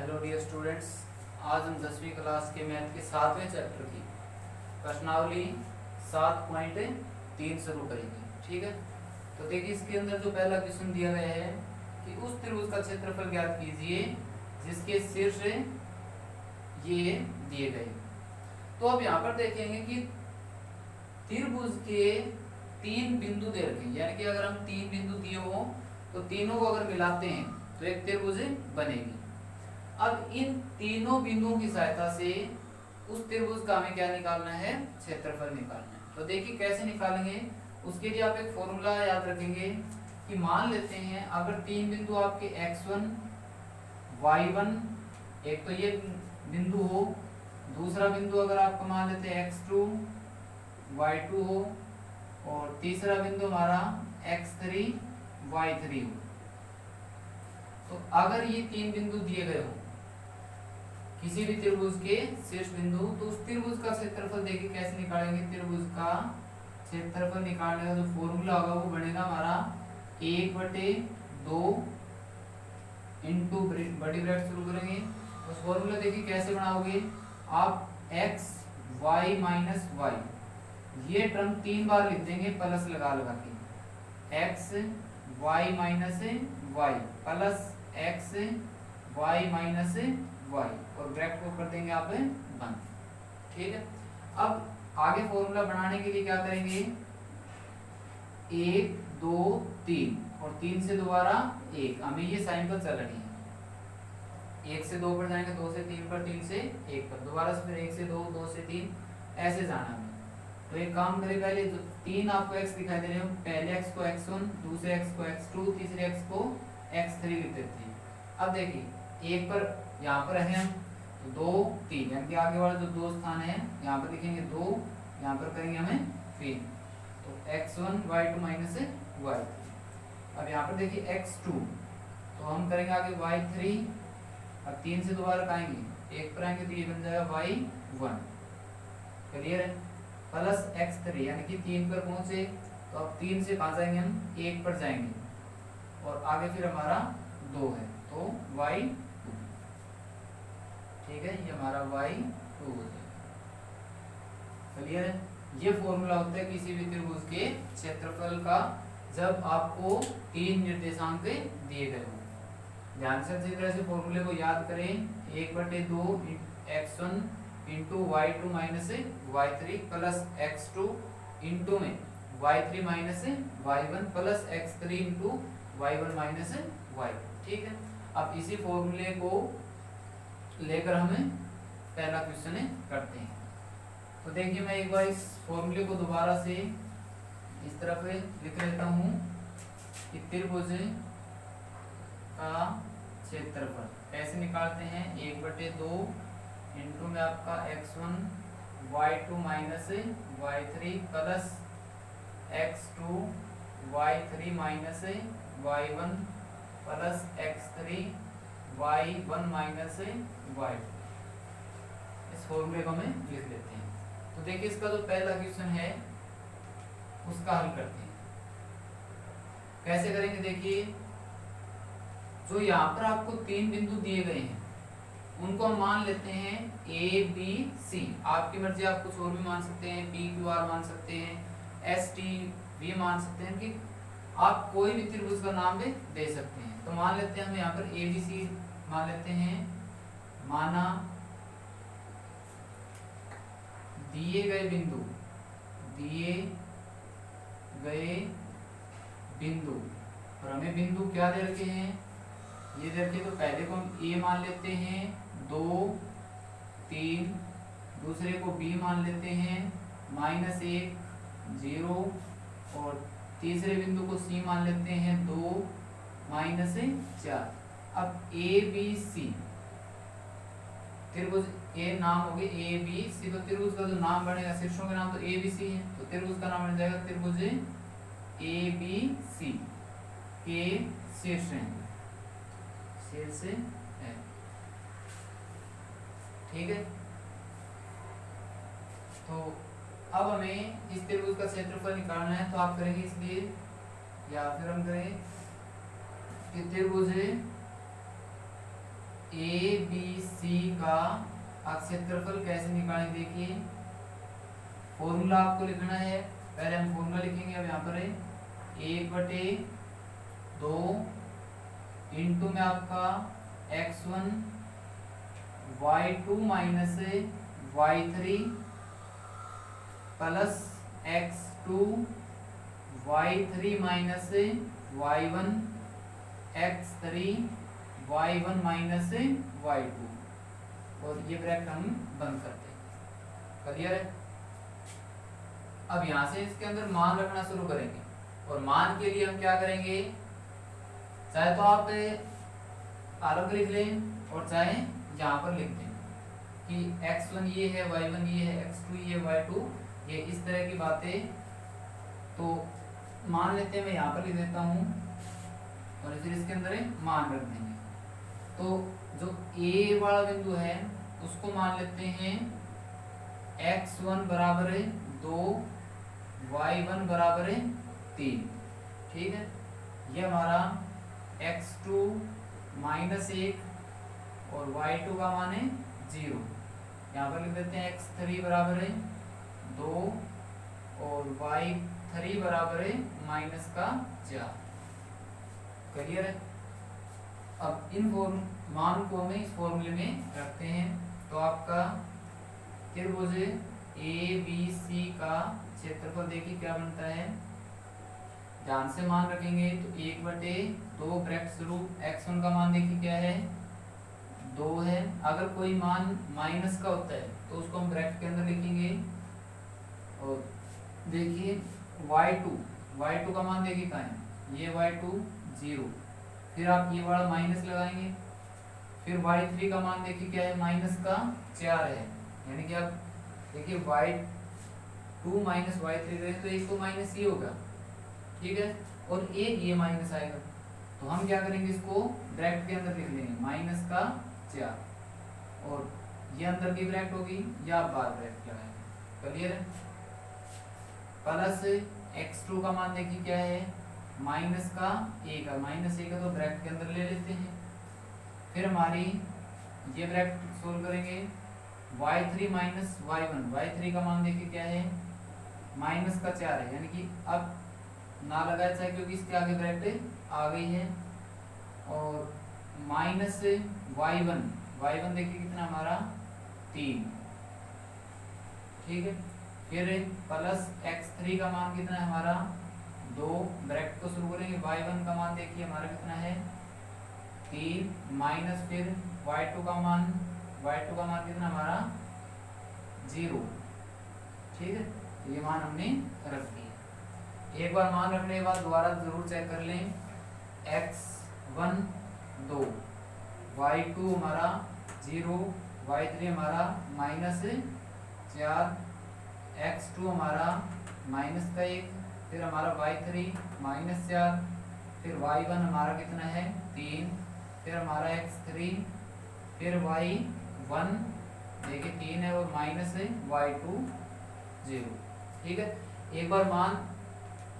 Hello dear students, आज हम 10वीं क्लास के मैथ के 7वें चैप्टर की प्रश्नावली 7.3 शुरू करेंगे। ठीक है, तो देखिए इसके अंदर जो पहला क्वेश्चन दिया गया है कि उस त्रिभुज का क्षेत्रफल ज्ञात कीजिए जिसके शीर्ष ये दिए गए। तो अब यहाँ पर देखेंगे कि त्रिभुज के 3 बिंदु दे रखे हैं, यानी कि अगर हम 3 बिंदु दिए हो तो तीनों को अगर मिलाते हैं तो एक त्रिभुज बनेगी। अब इन तीनों बिंदुओं की सहायता से उस त्रिभुज का हमें क्या निकालना है, क्षेत्रफल निकालना है। तो देखिए कैसे निकालेंगे, उसके लिए आप एक फॉर्मूला याद रखेंगे कि मान लेते हैं अगर 3 बिंदु आपके x1 y1, एक तो ये बिंदु हो, दूसरा बिंदु अगर आपको मान लेते हैं x2 y2 हो, और तीसरा बिंदु हमारा x3 y3 हो। तो अगर ये 3 बिंदु दिए गए हो किसी भी त्रिभुज के शीर्ष बिंदु, तो उस त्रिभुज का क्षेत्रफल देखिए कैसे निकालेंगे। त्रिभुज का क्षेत्रफल निकालने का जो फॉर्मूला होगा वो बनेगा हमारा 1/2 इंटू बड़ी ब्रैकेट शुरू करेंगे। उस फॉर्मूला देखिए कैसे बनाओगे आप, x y माइनस वाई, ये टर्म 3 बार लिख देंगे प्लस लगा लगा के, x y minus y plus x y minus y, और ब्रैकेट को कर देंगे आप बंद। ठीक है, अब आगे फॉर्मूला बनाने के लिए क्या करेंगे, 1 2 3 और 3 से दोबारा 1, हमें ये साइन पर चल रही है। 1 से 2 पर जाएंगे, 2 से 3 पर, 3 से 1 पर, दोबारा से फिर 1 से 2, 2 से 3, ऐसे जाना है। तो एक काम करें, पहले जो 3 आपको x दिखाई दे रहे हो, पहले x को x1, दूसरे x को x2, तीसरे x को x3 लिख देते हैं। अब देखिए 1 पर यहाँ पर है हम, तो 2 3, यानी कि आगे वाला जो 2 स्थान है यहाँ पर लिखेंगे 2, यहाँ पर करेंगे हमें 3, तो x1 y2 माइनस y। अब यहाँ पर देखिए x2, तो हम करेंगे आगे y3, अब 3 से दोबारा आएंगे 1 पर आएंगे तो ये बन जाएगा y1। क्लियर है, प्लस x3, यानी कि 3 पर पहुंचे तो अब 3 से कहाँ जाएंगे हम, 1 पर जाएंगे, और आगे फिर हमारा 2 है तो y2। ठीक है, ये हमारा y2 हो जाएगा। क्लियर है, ये फॉर्मूला होता है किसी भी त्रिभुज के क्षेत्रफल का जब आपको 3 निर्देशांक दिए गए हो। ध्यान से अच्छी तरह से फॉर्मूले को याद करें, 1/2 x1 into y2 minus y3 plus x2 into में y3 minus y1 plus x3 into y1 minus y2। ठीक है, अब इसी फॉर्मूले को लेकर हमें पहला क्वेश्चन करते हैं। तो देखिए मैं एक बार इस फॉर्मूले को दोबारा से इस तरफ लिख लेता हूँ कि त्रिभुज का क्षेत्रफल कैसे निकालते हैं, 1/2 इंटू में आपका x1 y2 minus y3 plus x2 y3 minus y1 plus x3 y1 minus y2। इस फॉर्मूले को हमें लिख लेते हैं। तो देखिए इसका जो पहला क्वेश्चन है उसका हल करते हैं। कैसे करेंगे, देखिए जो यहाँ पर आपको 3 बिंदु दिए गए हैं उनको हम मान लेते हैं A B C, आपकी मर्जी, आप कुछ और भी मान सकते हैं, P Q R मान सकते हैं, S T V मान सकते हैं, कि आप कोई भी त्रिभुज का नाम दे सकते हैं। तो मान लेते हैं हम यहाँ पर A B C मान लेते हैं। माना दिए गए बिंदु, और हमें बिंदु क्या दे रखे हैं, ये दे रखे, तो पहले को हम A मान लेते हैं 2 3, दूसरे को B मान लेते हैं -1 0, और तीसरे बिंदु को C मान लेते हैं 2 -4। अब A B C त्रिभुज, ए नाम हो गए A B C, तो त्रिभुज का जो नाम बनेगा, शीर्षों के नाम तो A B C है, तो त्रिभुज का नाम बन जाएगा त्रिभुज A B C के शीर्ष है। ठीक है, तो अब हमें इस त्रिभुज का क्षेत्रफल निकालना है, तो आप करेंगे इसलिए, या फिर हम करें कि त्रिभुज ए बी सी का क्षेत्रफल कैसे निकालेंगे? देखिए फॉर्मूला आपको लिखना है, पहले हम फॉर्मूला लिखेंगे। अब यहाँ पर है 1/2 इंटू में आपका x1 y2 minus y3 plus x2 y3 minus y1 x3 y1 minus y2, और ये ब्रैकेट हम बंद करते हैं। क्लियर है? अब यहां से इसके अंदर मान रखना शुरू करेंगे, और मान के लिए हम क्या करेंगे, चाहे तो आप अलग लिख लें और चाहे यहाँ पर लिख दें कि x1 ये है, y1 ये है, x2 ये, y2 ये, इस तरह की बातें। तो मान लेते हैं, मैं यहाँ पर लिख देता हूँ और फिर इसके अंदर मान रख देंगे। तो जो a वाला बिंदु है उसको मान लेते हैं x1 बराबर 2, y1 बराबर 3। ठीक है, ये हमारा x2 माइनस 1 और y2 का मान है 0। यहाँ पर लिख देते हैं x3 बराबर 2 और y3 बराबर माइनस का 4। क्लियर है? अब इन मान को हमें इस फॉर्मूले में रखते हैं। तो आपका त्रिभुज ABC का क्षेत्रफल देखिए क्या बनता है, ध्यान से मान रखेंगे तो 1/2 ब्रैकेट शुरू, x1 का मान देखिए क्या है 2 है। अगर कोई मान माइनस का होता है तो उसको हम ब्रैकेट के अंदर लिखेंगे। और देखिए y2 का मान देखिए कहाँ है, ये y2 0, फिर आप ये वाला माइनस लगाएंगे। फिर y3 का मान देखिए क्या है, माइनस का 4 है, यानी कि आप देखिए y2 माइनस y3 करें तो एक तो माइनस ही होगा। ठीक है, और एक ये माइनस आएगा, तो हम क्या करेंगे, इसको ब्रैकेट के अंदर लिख लेंगे माइनस का 4, और ये अंदर की ब्रैकेट होगी या बाहर ब्रैकेट लगाएंगे। क्लियर है? प्लस x2 का मान देखिए क्या है, माइनस का 1 है, माइनस 1 है तो ब्रैकेट के अंदर ले लेते हैं। फिर हमारी ये ब्रैकेट सोल्व करेंगे, y3 माइनस y3 का मान देखिए क्या है, माइनस का 4 है, यानी कि अब ना लगाया जाए क्योंकि इसके आगे ब्रैकेट आ गई है। और माइनस y1 देखिए कितना हमारा 3। ठीक है, फिर प्लस x3 का मान कितना है हमारा 2, ब्रैकेट को शुरू करेंगे, y1 का मान देखिए हमारा कितना है 3, माइनस फिर y2 का मान कितना हमारा 0। ठीक है, ये मान हमने रख दिया। एक बार मान रखने के बाद दोबारा जरूर चेक कर लें, x1 2, y2 हमारा 0, y3 हमारा माइनस 4, x2 हमारा माइनस का 1, फिर हमारा y3 माइनस 4, फिर y1 हमारा कितना है 3, फिर हमारा x3, फिर y1 देखिए 3 है और माइनस y2 0। ठीक है, एक बार मान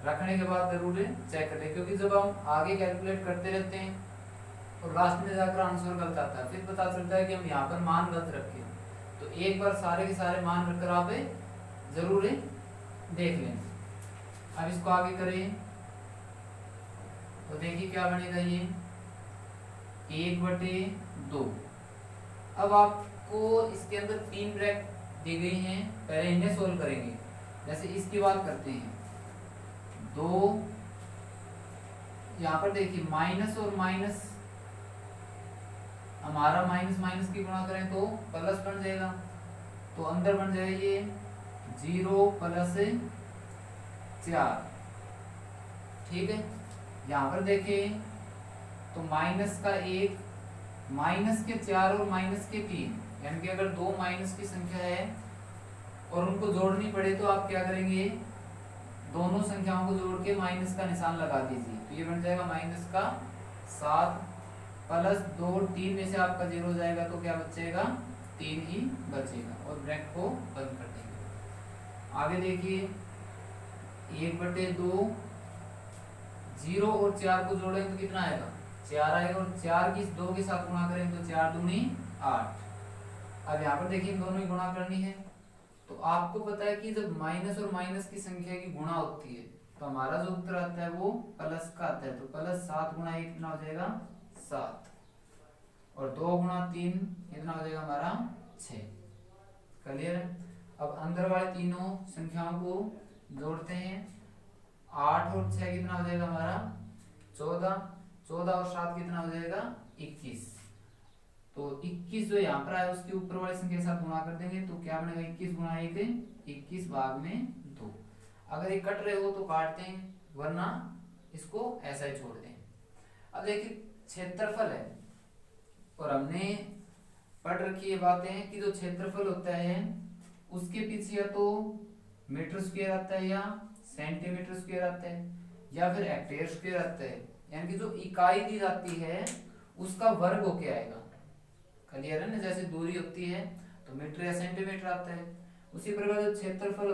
रखने के बाद जरूर चेक कर ले, क्योंकि जब हम आगे कैलकुलेट करते रहते हैं और लास्ट में जाकर आंसर गलत आता है, फिर पता चलता है कि हम यहाँ पर मान गलत रखे। तो एक बार सारे के सारे मान रखकर आप जरूर देख लें। अब इसको आगे करें तो देखिए क्या बनेगा, ये 1/2। अब आपको इसके अंदर 3 ब्रैकेट दी गई हैं, पहले इन्हें सोल्व करेंगे। जैसे इसकी बात करते हैं, 2 यहाँ पर देखिए माइनस और माइनस, हमारा माइनस माइनस की गुणा करें तो प्लस बन जाएगा, तो अंदर बन जाएगा ये 0 प्लस 4। ठीक है, यहाँ पर देखें तो माइनस का 1, माइनस के 4 और माइनस के 3, यानी कि अगर 2 माइनस की संख्या है और उनको जोड़नी पड़े तो आप क्या करेंगे, दोनों संख्याओं को जोड़ के माइनस का निशान लगा दीजिए, तो ये बन जाएगा माइनस का 7 प्लस 2, 3 में से आपका 0 हो जाएगा तो क्या बचेगा, 3 ही बचेगा, और ब्रैकेट को बंद कर देंगे। आगे देखिए 1/2, 0 और 4 को जोड़ें तो कितना आएगा 4 आएगा, और 4 की 2 के साथ गुणा करें तो 4 दूनी 8। अब यहाँ पर देखिए दोनों ही गुणा करनी है। तो आपको पता है कि जब माइनस और माइनस की संख्या की गुणा होती है तो हमारा जो उत्तर आता है वो प्लस का आता है। तो प्लस 7 गुणा 1 कितना हो जाएगा 7, और 2 गुणा 3 कितना हो जाएगा हमारा 6। क्लियर है। अब अंदर वाले तीनों संख्याओं को जोड़ते हैं। 8 और 6 कितना हो जाएगा हमारा 14, 14 और 7 कितना हो जाएगा 21। तो 21 जो यहाँ पर आया उसके ऊपर वाली संख्या के साथ गुणा कर देंगे तो क्या बनेगा 21 गुणा 1 21 भाग में 2। अगर ये कट रहे हो तो काटते हैं, वरना इसको ऐसा ही छोड़ दें। अब देखिए क्षेत्रफल है, और हमने पढ़ रखी है बातें कि जो क्षेत्रफल होता है उसके पीछे या तो मीटर स्क्वायर आता है, या सेंटीमीटर स्क्वायर आता है, या फिर हेक्टेयर स्क्वायर आता है। यानी कि जो इकाई दी जाती है उसका वर्ग होके आएगा। क्लियर है ना। जैसे दूरी होती है तो मीटर या सेंटीमीटर आता है, उसी प्रकार जो क्षेत्रफल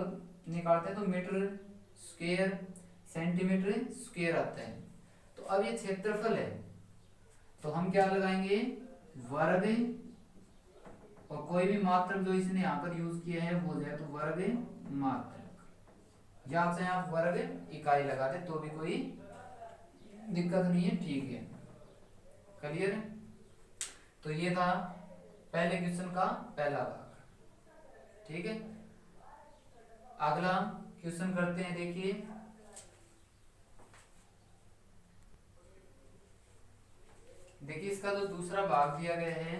निकालते हैं तो मीटर स्क्वायर सेंटीमीटर स्क्वायर आता है। तो अब ये क्षेत्रफल है तो हम क्या लगाएंगे वर्ग, और कोई भी मात्रक जो इसने यहाँ पर यूज किया है वो है तो वर्ग मात्रक, या चाहे आप वर्ग इकाई लगा दे तो भी कोई दिक्कत नहीं है, ठीक है। क्लियर है। तो ये था पहले क्वेश्चन का पहला भाग, ठीक है। अगला क्वेश्चन करते हैं। देखिए इसका जो दूसरा भाग दिया गया है,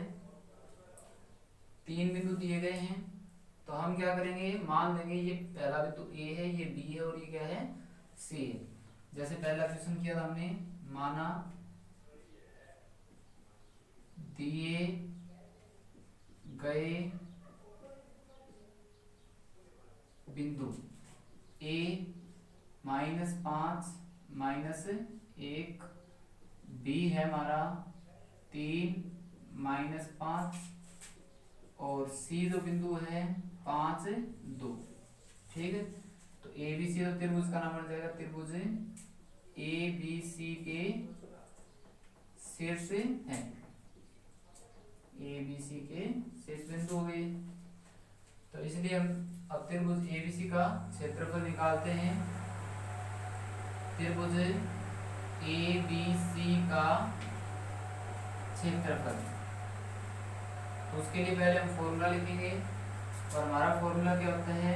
3 बिंदु दिए गए हैं, तो हम क्या करेंगे मान लेंगे ये पहला बिंदु A है, ये B है, और ये क्या है C है। जैसे पहला क्वेश्चन किया था हमने, माना दिए गए बिंदु A -5 -1, B है हमारा 3 -5, और C जो बिंदु है 5 2, ठीक है। तो ABC तो त्रिभुज का नाम बन जाएगा, त्रिभुज ABC के शीर्ष है, ABC के शीर्ष बिंदु हो गए। तो इसलिए हम अब त्रिभुज ABC का क्षेत्रफल निकालते हैं। त्रिभुज ABC का क्षेत्रफल, तो उसके लिए पहले हम फॉर्मूला लिखेंगे, और हमारा फॉर्मूला क्या होता है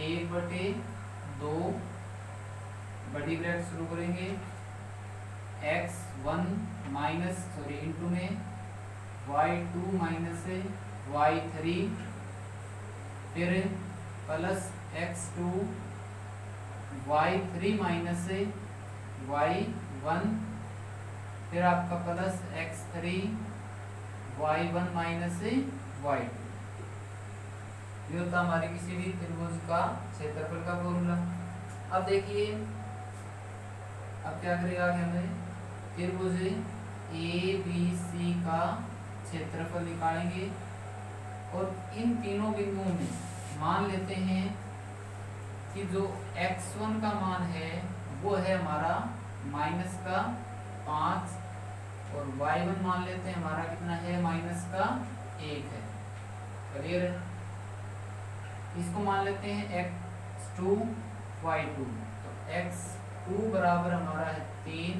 1/2 बड़ी ब्रैकेट शुरू करेंगे x1 इंटू में y2 y3, फिर प्लस x2 y3 y1, फिर आपका प्लस x3 y1 y2। ये होता हमारे किसी भी त्रिभुज का क्षेत्रफल का फॉर्मूला। अब देखिए अब क्या करेगा आगे हमें त्रिभुज ABC का क्षेत्रफल निकालेंगे, और इन तीनों बिंदुओं में मान लेते हैं कि जो x1 का मान है वो है हमारा -5, और y1 मान लेते हैं हमारा कितना है -1 है। क्लियर है। इसको मान लेते हैं x2 y2, तो x2 बराबर हमारा है 3,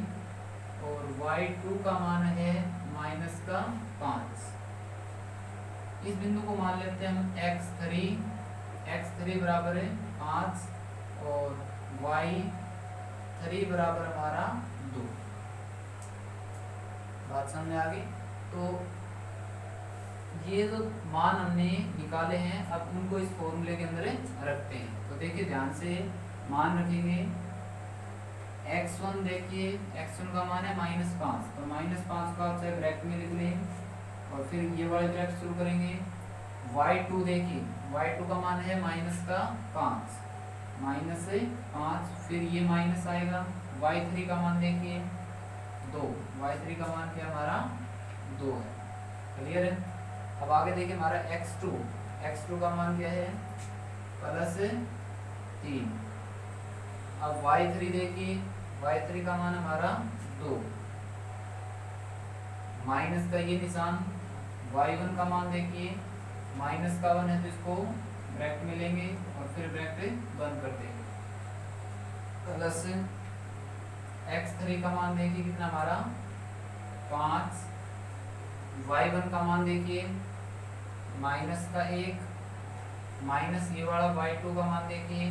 और y2 का मान है -5। इस बिंदु को मान लेते हैं हम x3 बराबर है 5, और y3 बराबर हमारा 2। बात समझ में आ गई। तो ये जो मान हमने निकाले हैं अब उनको इस फॉर्मूले के अंदर रखते हैं। तो देखिए ध्यान से मान रखेंगे। x1 देखिए x1 का मान है -5, तो -5 का चाहे ब्रैकेट में लिख लें, और फिर ये वाले ब्रैकेट शुरू करेंगे। y2 देखिए y2 का मान है -5, -5, फिर ये माइनस आएगा। y3 का मान देखिए 2, y3 का मान क्या हमारा 2 है। क्लियर है। अब आगे देखिए हमारा x2 का मान क्या है +3। अब y3 देखिए y3 का मान हमारा 2, माइनस का ये निशान, y1 का मान देखिए माइनस का 1 है तो इसको ब्रैकेट में लेंगे और फिर ब्रैकेट बंद कर देंगे, प्लस x3 का मान देखिए कितना हमारा 5, y1 का मान देखिए माइनस का 1, माइनस ये वाला y2 का मान देखिए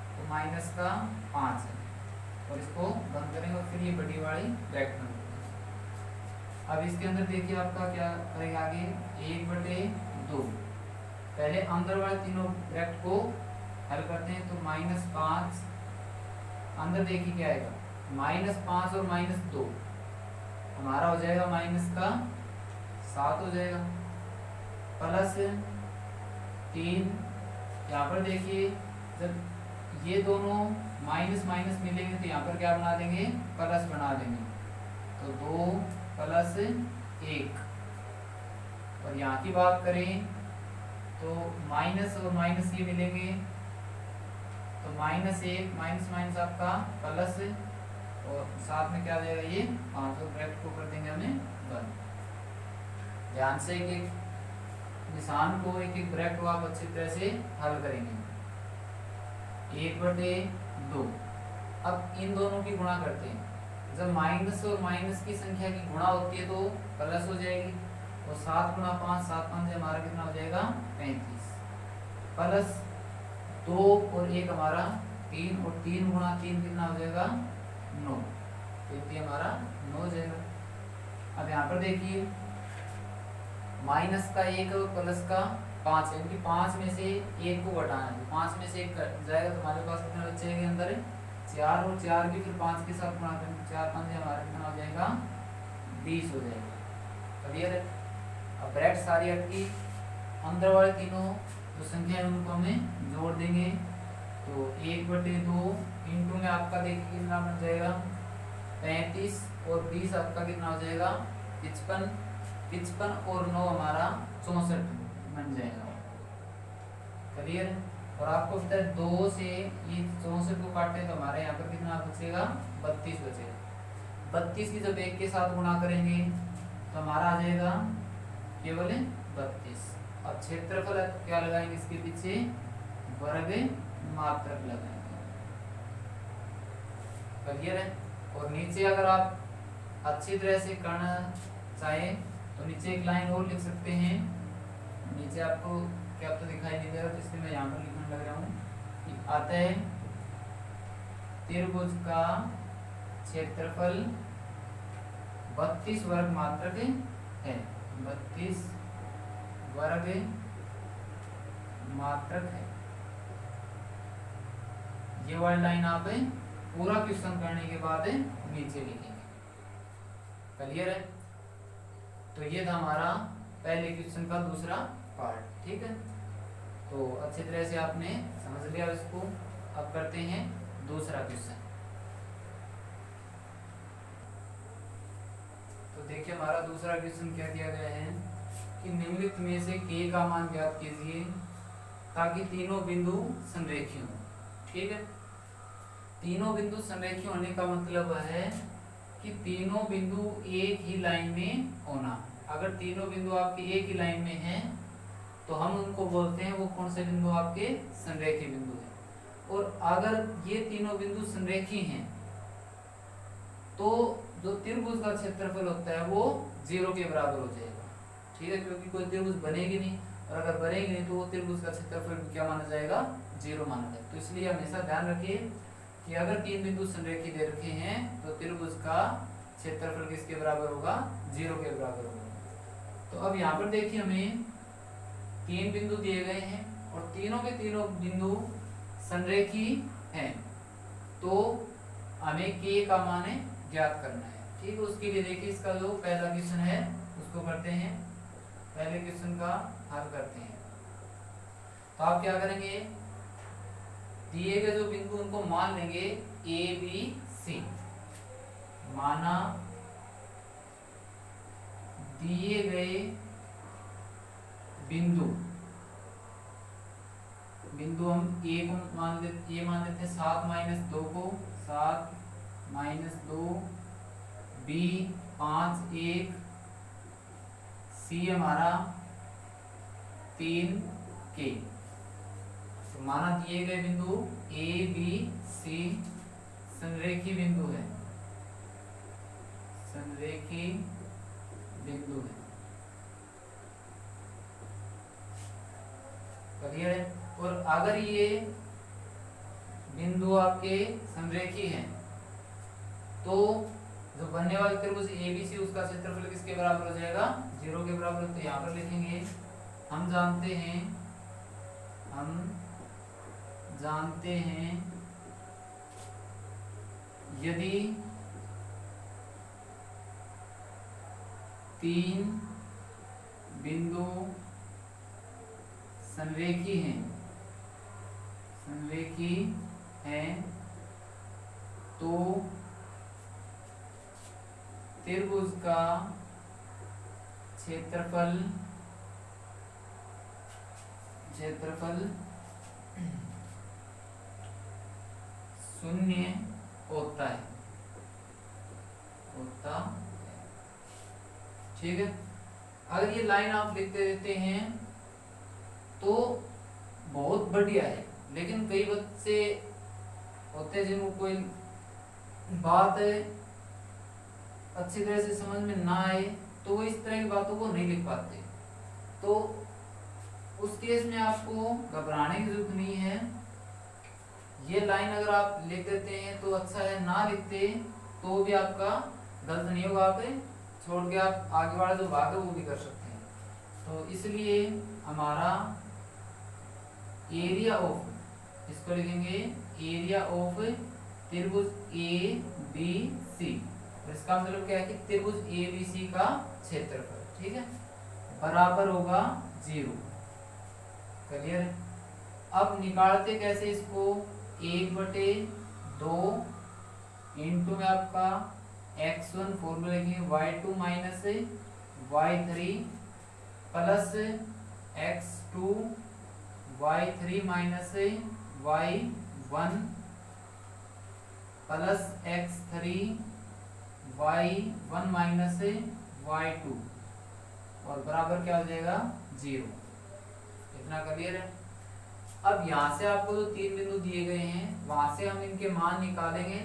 तो माइनस का 5 है और इसको बंद करेंगे और फिर ये बड़ी वाली ब्रैकेट में। अब इसके अंदर देखिए आपका क्या करेंगे आगे 1/2, पहले अंदर वाले तीनों ब्रैकेट को हल करते हैं तो -5, अंदर देखिए क्या आएगा -5 और -2 हमारा हो जाएगा माइनस का 7 हो जाएगा, प्लस 3, यहाँ पर देखिए जब ये दोनों माइनस माइनस मिलेंगे तो यहाँ पर क्या बना देंगे प्लस बना देंगे, तो 2 + 1, और यहाँ की बात करें तो माइनस और माइनस ये मिलेंगे तो -1 माइनस माइनस आपका प्लस और साथ में क्या आ जाएगा ये 5 और ब्रैकेट को कर देंगे हमें बंद। ध्यान से एक एक निशान को एक एक ब्रैकेट को आप अच्छी तरह से हल करेंगे। 1/2, अब इन दोनों की गुणा करते हैं, जब माइनस और माइनस की संख्या की गुणा होती है तो प्लस हो जाएगी और 7 × 5 7 5 से हमारा कितना हो जाएगा 35, प्लस 2 और 1 हमारा 3 और 3 × 3 कितना हो जाएगा 9, तो ये हमारा 9 हो जाएगा। अब यहाँ पर देखिए माइनस का 1 और प्लस का 5 है, क्योंकि 5 में से 1 को घटाना है, 5 में से 1 कट जाएगा तो हमारे पास कितना बचेगा के अंदर 4 और 4 की फिर 5 के साथ गुणा करेंगे, 4 5 हमारा कितना हो जाएगा 20 हो जाएगा। क्लियर है। अब ब्रैकेट सारी अटकी, अंदर वाले तीनों जो संख्या है उनको हमें जोड़ देंगे, तो 1/2 इंटू में आपका देखिए कितना बन जाएगा 35 और 20 आपका कितना हो जाएगा 55, 55 और 9 हमारा 64 बन जाएगा। क्लियर। और आपको पता है 2 से ये 64 को काटते हैं तो हमारे यहाँ पर कितना बचेगा 32 बचेगा। 32 की जब 1 के साथ गुणा करेंगे तो हमारा आ जाएगा केवल 32। अब क्षेत्रफल क्या लगाएंगे इसके पीछे वर्ग मात्रक लगाएंगे। क्लियर है। और नीचे अगर आप अच्छी तरह से करना चाहें तो नीचे एक लाइन और लिख सकते हैं, नीचे आपको क्या तो दिखाई नहीं दे रहा, इसलिए मैं यहाँ पर लिखने लग रहा हूँ कि अतः त्रिभुज का क्षेत्रफल 32 वर्ग मात्रक है, 32 वर्ग मात्रक है। ये वाली लाइन आप पूरा क्वेश्चन करने के बाद नीचे लिखेंगे। क्लियर है। तो ये था हमारा पहले क्वेश्चन का दूसरा पार्ट। ठीक है, तो अच्छी तरह से आपने समझ लिया इसको। अब करते हैं दूसरा क्वेश्चन। तो देखिए हमारा दूसरा क्वेश्चन क्या दिया गया है कि निम्नलिखित में से k का मान ज्ञात कीजिए ताकि तीनों बिंदु संरेखीय हों। ठीक है, तीनों बिंदु संरेखीय होने का मतलब है कि तीनों बिंदु एक ही लाइन में होना। अगर तीनों बिंदु आपके एक ही लाइन में हैं तो हम उनको बोलते हैं वो कौन से बिंदु आपके संरेखीय बिंदु हैं। और अगर ये तीनों बिंदु संरेखीय हैं तो जो त्रिभुज का क्षेत्रफल होता है वो 0 के बराबर हो जाएगा। ठीक है, क्योंकि कोई त्रिभुज बनेगी नहीं और अगर बनेगी नहीं तो वो त्रिभुज का क्षेत्रफल क्या माना जाएगा 0 माना जाएगा। तो इसलिए हमेशा ध्यान रखिए कि अगर 3 बिंदु संरेखीय दे रखे हैं तो त्रिभुज का क्षेत्रफल किसके बराबर होगा 0 के बराबर होगा। तो अब यहाँ पर देखिए हमें 3 बिंदु दिए गए हैं और तीनों के तीनों बिंदु संरेखीय हैं, तो हमें k का मान ज्ञात करना है। ठीक है, उसके लिए देखिए इसका जो पहला क्वेश्चन है उसको करते हैं, पहले क्वेश्चन का हल करते हैं। तो आप क्या करेंगे, दिए गए जो बिंदु उनको मान लेंगे a b c। माना दिए गए बिंदु हम a को मान लेते हैं 7 - 2 को 7 - 2, b 5 1 सी हमारा 3 के। तो माना दिए गए बिंदु ए बी सी संरेखी बिंदु है, संरेखी बिंदु है, क्लियर है। और अगर ये बिंदु आपके संरेखी हैं तो जो बनने वाले त्रिभुज एबीसी उसका क्षेत्रफल किसके बराबर हो जाएगा, 0 के बराबर। तो यहाँ पर लिखेंगे हम जानते हैं यदि 3 बिंदु संरेखी हैं तो त्रिभुज का क्षेत्रफल 0 होता है, ठीक है। अगर ये लाइन आप लिखते देते हैं तो बहुत बढ़िया है, लेकिन कई बच्चे होते हैं जिनको कोई बात अच्छी तरह से समझ में ना आए तो वो इस तरह की बातों को नहीं लिख पाते। तो उस केस में आपको घबराने की जरूरत नहीं है। ये लाइन अगर आप लिख देते हैं तो अच्छा है, ना लिखते तो भी आपका गलत नहीं होगा, आप छोड़ के आप आगे वाला जो भाग है वो भी कर सकते हैं। तो इसलिए हमारा एरिया ऑफ, इसको लिखेंगे एरिया ऑफ त्रिभुज ए बी सी। इसका मतलब क्या है कि त्रिभुज ए बी सी का क्षेत्रफल, ठीक है, बराबर होगा 0, क्लियर है। अब निकालते कैसे इसको, 1/2 इंटू में आपका x1 फॉर्मूला लिखेंगे y2 minus y3 plus x2 y3 minus y1 plus x3 y1 minus y2 और बराबर क्या हो जाएगा 0। इतना क्लियर है। अब यहाँ से आपको जो 3 बिंदु दिए गए हैं वहां से हम इनके मान निकालेंगे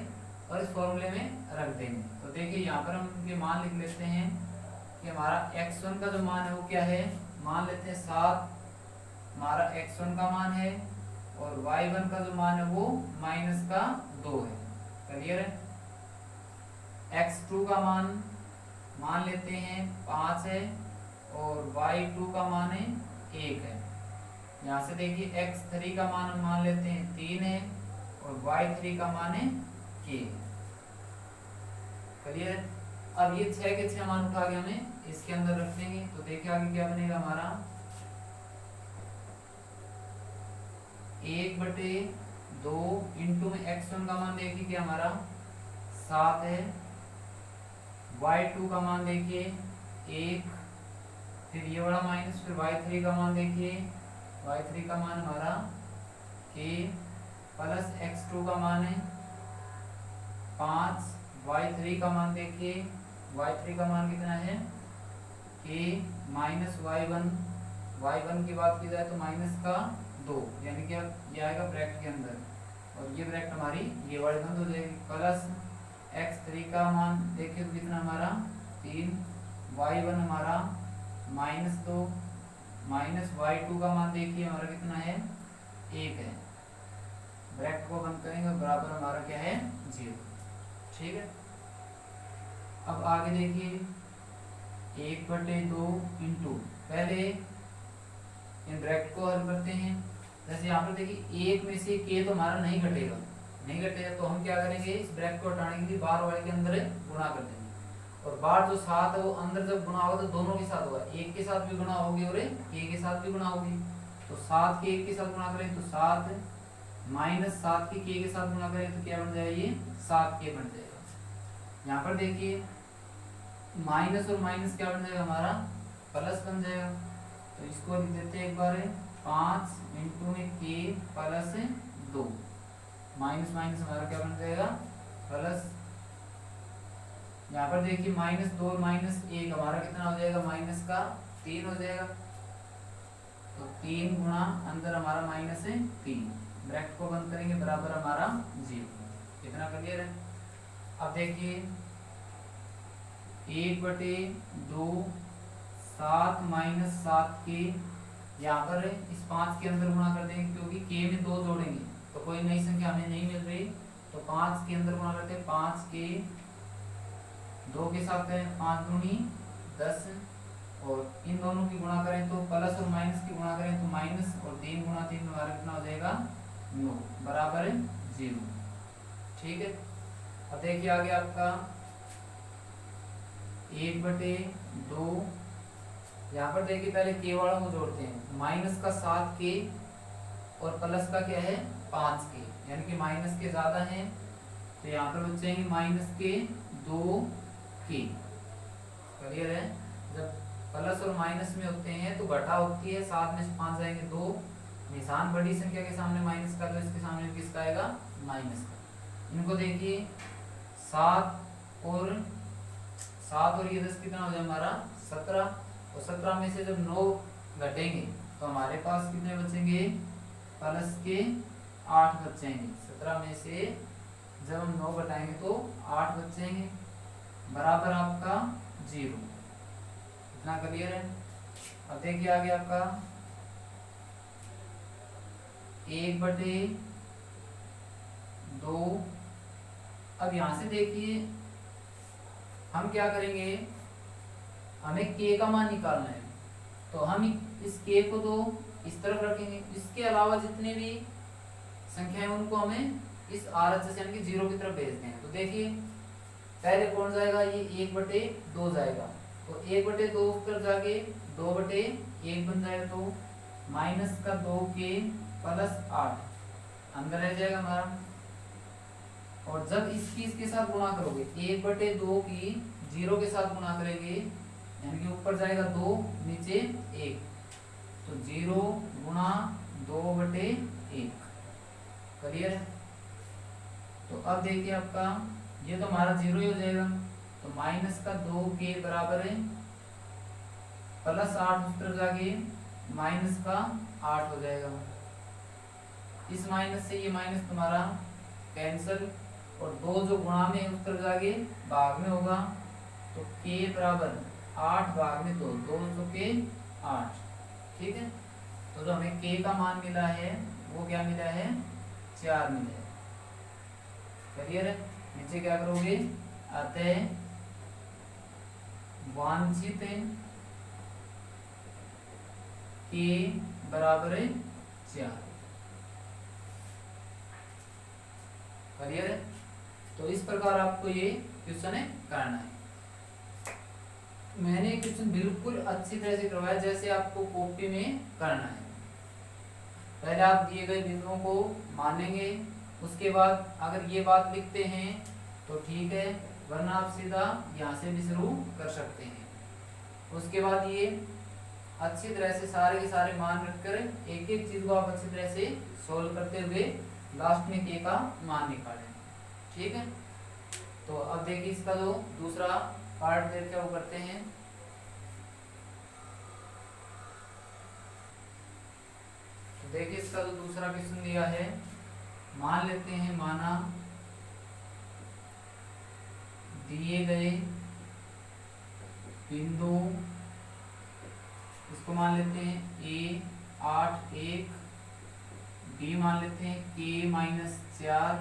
और इस फॉर्मूले में रख देंगे। तो देखिए यहाँ पर हम इनके मान लिख लेते हैं कि हमारा x1 का जो मान है वो क्या है, मान लेते हैं 7 हमारा x1 का मान है, और y1 का जो मान है वो -2 है, क्लियर है। x2 का मान लेते हैं 5 है, और y2 का मान है 1 है। यहाँ से देखिए x3 का मान लेते हैं 3 है, और y3 का मान है k, क्लियर। अब ये 6 के 6 मान उठा के हमें इसके अंदर रख देंगे। तो देखिए आगे क्या बनेगा हमारा, 1/2 इंटू में x1 का मान देखिए कि हमारा 7 है, y2 का मान देखिए 1, फिर ये वाला माइनस, फिर y3 का मान देखिए, y3 का मान हमारा k प्लस x2 का मान है 5, y3 का मान देखिए, y3 का मान कितना है k माइनस y1 की बात की जाए तो -2, यानी कि ये आएगा ब्रैकेट के अंदर, और ये ब्रैकेट हमारी ये वाली बंद हो जाएगी, प्लस x3 का मान देखिए तो कितना हमारा 3, y1 हमारा -2, माइनस y2 का मान देखिए हमारा कितना है 1 है, ब्रैकेट को बंद करेंगे बराबर हमारा क्या है 0, ठीक है। अब आगे देखिए 1/2 इंटू, पहले इन ब्रैकेट को हल करते हैं। जैसे यहाँ पर देखिए 1 में से k तो हमारा नहीं घटेगा, तो हम क्या करेंगे, इस ब्रैकेट को हटाने के लिए बाहर वाले के अंदर गुणा कर देंगे, और बाहर जो 7 है वो अंदर जब गुणा होगा तो दोनों के साथ होगा, 1 के साथ भी गुणा होगी और k के साथ भी गुणा होगी। तो 7 के 1 के साथ गुणा करें तो 7, माइनस 7 के k के साथ गुणा करें तो क्या बन जाएगा, ये 7k बन जाएगा। यहाँ पर देखिए माइनस और माइनस क्या बन जाएगा हमारा प्लस बन जाएगा। तो इसको लिख देते हैं एक बार, 5 इंटू में k प्लस 2, माइनस माइनस हमारा क्या बन जाएगा प्लस। यहाँ पर देखिए -2 और -1 हमारा कितना हो जाएगा 3 हो जाएगा। तो 3 गुणा अंदर हमारा माइनस है 3, ब्रैकेट को बंद करेंगे, बराबर हमारा 0। इतना क्लियर है। अब देखिए 1/2 7 माइनस 7 के, यहाँ पर इस 5 के अंदर गुणा कर देंगे, क्योंकि के में 2 जोड़ेंगे तो कोई नई संख्या हमें नहीं मिल रही, तो 5 के अंदर गुणा करते हैं। 5 के 2 के साथ करें 5 दूनी 10, और इन दोनों की गुणा करें तो प्लस और माइनस की गुणा करें तो माइनस, और 3 गुणा 3 हमारा कितना हो जाएगा 9, बराबर है 0। ठीक है। अब देखिए आगे आपका 1/2, यहाँ पर देखिए पहले के वालों को जोड़ते हैं। माइनस का 7 के और प्लस का क्या है 5 के, यानी कि माइनस के ज्यादा हैं, तो यहाँ पर बचेंगे माइनस के 2 के। क्लियर है। जब प्लस और माइनस में होते हैं तो घटा होती है, 7 में से 5 जाएंगे 2, निशान बड़ी संख्या के सामने माइनस का, तो इसके सामने किसका आएगा माइनस का। इनको देखिए 7 और ये 10 कितना हो जाए हमारा 17, और 17 में से जब 9 घटेंगे तो हमारे पास कितने बचेंगे प्लस के 8 बचेंगे। 17 में से जब हम 9 घटाएंगे तो 8 बचेंगे, बराबर आपका 0। इतना क्लियर है। अब देखिए आगे आपका 1/2। अब यहां से देखिए हम क्या करेंगे, हमें के का मान निकालना है, तो हम इस के को तो इस तरफ रखेंगे, इसके अलावा जितने भी संख्याएं उनको हमें इस RHS यानी कि 0 की तरफ भेज दें। तो देखिए पहले कौन जाएगा, ये 1/2 जाएगा, तो 1/2 ऊपर जाके 2/1 बन जाएगा, तो माइनस का 2 के प्लस 8 अंदर रह जाएगा हमारा। और जब इसके साथ गुणा करोगे 1/2 की 0 के साथ गुणा करेंगे, यानी कि ऊपर जाएगा 2 नीचे 1, तो 0 गुणा 2/1। क्लियर है। तो अब देखिए आपका ये तो हमारा 0 ही हो जाएगा, तो माइनस का 2 के बराबर है प्लस 8 उस तरफ जाके माइनस का 8 हो जाएगा। इस माइनस से ये माइनस तुम्हारा कैंसिल, और 2 जो गुणा में उस तरफ जाके भाग में होगा, तो के बराबर 8 भाग में 2, 2 के 8। ठीक है। तो जो हमें के का मान मिला है वो क्या मिला है 4 मिला है। क्लियर है। नीचे क्या करोगे, अतः वांछित के बराबर है 4। क्लियर है। तो इस प्रकार आपको ये क्वेश्चन है करना है। मैंने क्वेश्चन बिल्कुल अच्छी तरह से करवाया जैसे आपको कॉपी में करना है। पहले आप दिए गए बिंदुओं को मानेंगे, उसके बाद अगर ये बात लिखते हैं तो ठीक है, वरना आप सीधा यहाँ से भी शुरू कर सकते हैं। उसके बाद ये अच्छी तरह से सारे के सारे मान रखकर एक एक चीज को आप अच्छी तरह से सोल्व करते हुए लास्ट में के का मान निकालें। ठीक है। तो अब देखिए इसका जो दूसरा पार्ट देख वो करते हैं। तो देखिए इसका जो दूसरा क्वेश्चन दिया है, मान लेते हैं, माना दिए गए बिंदु, इसको मान लेते हैं A8 1, B मान लेते हैं K-4,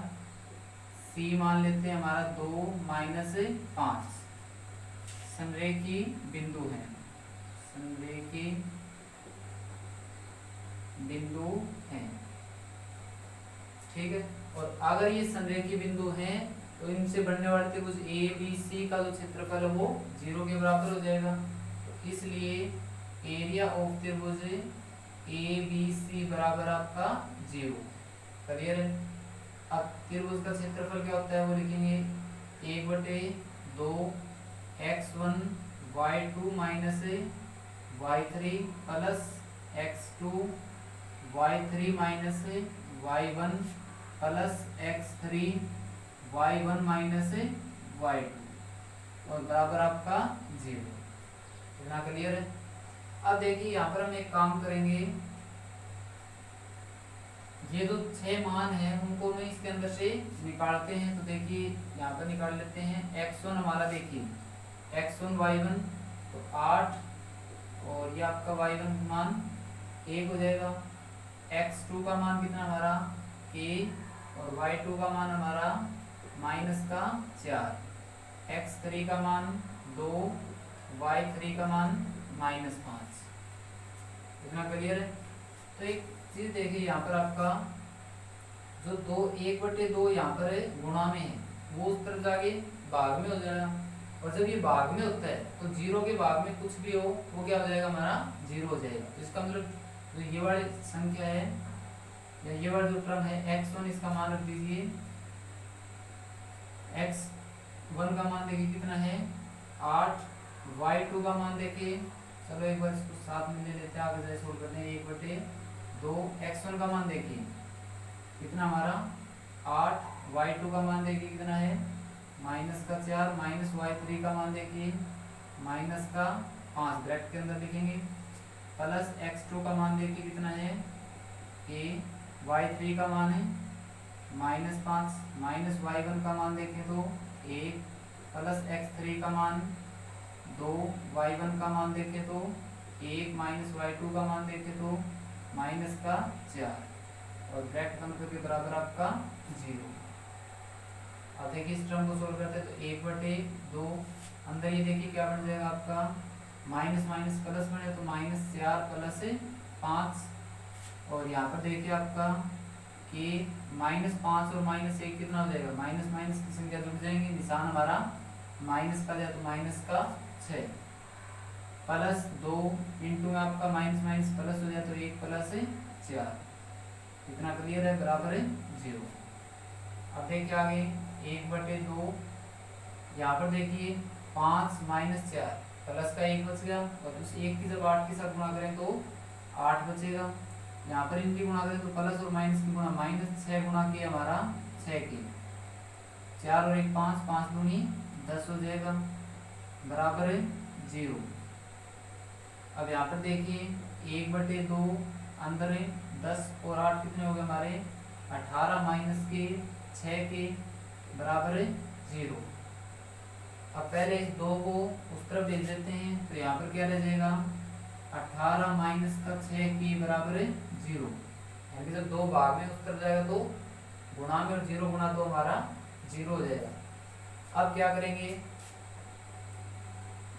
C मान लेते हैं हमारा 2 -5 संरेखी बिंदु हैं, संरेखी बिंदु हैं। ठीक है। और अगर ये संरेखी बिंदु हैं तो इनसे बनने वाले त्रिभुज ABC का जो क्षेत्रफल है वो 0 के बराबर हो जाएगा। तो इसलिए एरिया ऑफ त्रिभुज ABC बराबर आपका 0। क्लियर है। अब त्रिभुज का क्षेत्रफल क्या होता है वो लिखेंगे 1/2 x1 y2 minus y3 plus x2 y3 minus y1 plus x3 y1 minus y2 और बराबर आपका 0। इतना क्लियर है। अब देखिए यहाँ पर हम एक काम करेंगे, ये जो 6 मान है उनको मैं इसके अंदर से निकालते हैं। तो देखिए यहाँ पर निकाल लेते हैं। x1 हमारा देखिए x1 y1 तो 8, और ये आपका y1 मान 1 हो जाएगा। x2 का मान कितना हमारा a, और y2 का मान हमारा -4, x3 का मान 2, y3 का मान -5। इतना क्लियर है। तो एक चीज देखिए यहाँ पर आपका जो 1/2 यहाँ पर है गुणा में है, वो उस तरफ जाके भाग में हो जाएगा। और जब ये भाग में होता है तो 0 के भाग में कुछ भी हो वो क्या हो जाएगा, हमारा 0 हो जाएगा। तो इसका मतलब जो ये वाली संख्या है या ये वाला जो टर्म है x1, इसका मान रख दीजिए। x1 का मान देखिए कितना है 8, y2 का मान देखिए, चलो एक बार इसको साथ में ले लेते हैं, आगे जैसे सोल्व करते हैं। 1/2, x1 का मान देखिए कितना हमारा 8, y2 का मान देखिए कितना है -4, -y3 का मान देखिए -5, ब्रैकेट के अंदर लिखेंगे, प्लस x2 का मान देखिए कितना है a, y3 का मान है -5, -y1 का मान देखें तो 1, प्लस x3 का मान 2, y1 का मान देखें तो 1, -y2 का मान देखें तो -4, और ब्रैकेट बंद करके बराबर आपका 0। अब देखिए इस टर्म को सोल्व करते हैं तो 1/2 अंदर ये देखिए क्या बन जाएगा आपका माइनस माइनस प्लस बने तो -4 प्लस 5, और यहाँ पर देखिए आपका कि -5 और -1 कितना हो जाएगा, माइनस माइनस की संख्या जुड़ जाएंगे, निशान हमारा माइनस का जाए तो -6, प्लस 2 इंटू में आपका माइनस माइनस प्लस हो जाए तो 1 + 4, इतना क्लियर है, बराबर है 0। अब देखिए आगे 1/2, यहाँ पर देखिए 5 - 4 प्लस का 1 बच गया, और उस 1 की जब 8 के साथ गुणा करें तो 8 बचेगा। यहाँ पर इनकी गुणा करें तो प्लस और माइनस की गुणा -6 गुणा किया हमारा 6 की, 4 और 1 5, 5 दूनी 10 हो जाएगा, बराबर है 0। अब यहाँ पर देखिए 1/2 अंदर है 10 और 8 कितने हो गए हमारे 18 माइनस के 6 के, बराबर है 0। अब पहले इस 2 को उस तरफ भेज देते हैं तो यहाँ पर क्या रह जाएगा 18 माइनस का 6 की बराबर है 0, यानी कि जब 2 भाग में उस तरफ जाएगा तो गुणा में, और 0 गुणा 2 हमारा 0 हो जाएगा। अब क्या करेंगे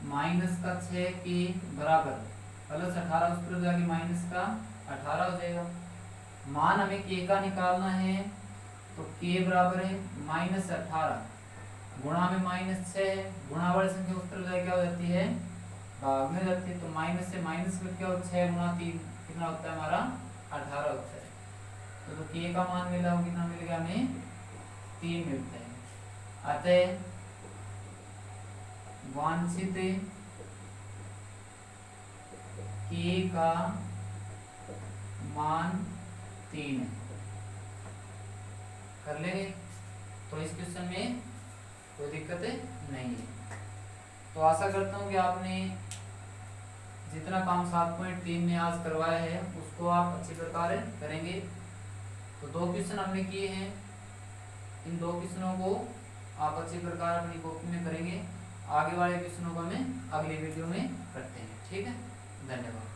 माइनस का 6 की बराबर प्लस 18 उस तरफ जाके माइनस का 18 हो जाएगा। मान हमें k का निकालना है तो k बराबर है -18 गुणा में -6, गुणा वाली संख्या उस तरफ जाके क्या हो जाती है भाग में जाती है, तो माइनस से माइनस में क्या होता है 6 × 3 कितना होता है हमारा 18 होता है। तो k का मान मिला वो कितना मिलेगा हमें 3 मिलता है। अतः वांछित k का मान 3 है। कर लेंगे तो इस क्वेश्चन में कोई दिक्कत नहीं है। तो आशा करता हूँ कि आपने जितना काम 7.3 में आज करवाया है उसको आप अच्छी प्रकार करेंगे। तो 2 क्वेश्चन हमने किए हैं, इन 2 क्वेश्चनों को आप अच्छी प्रकार अपनी कॉपी में करेंगे। आगे वाले क्वेश्चनों को हमें अगली वीडियो में करते हैं। ठीक है, धन्यवाद।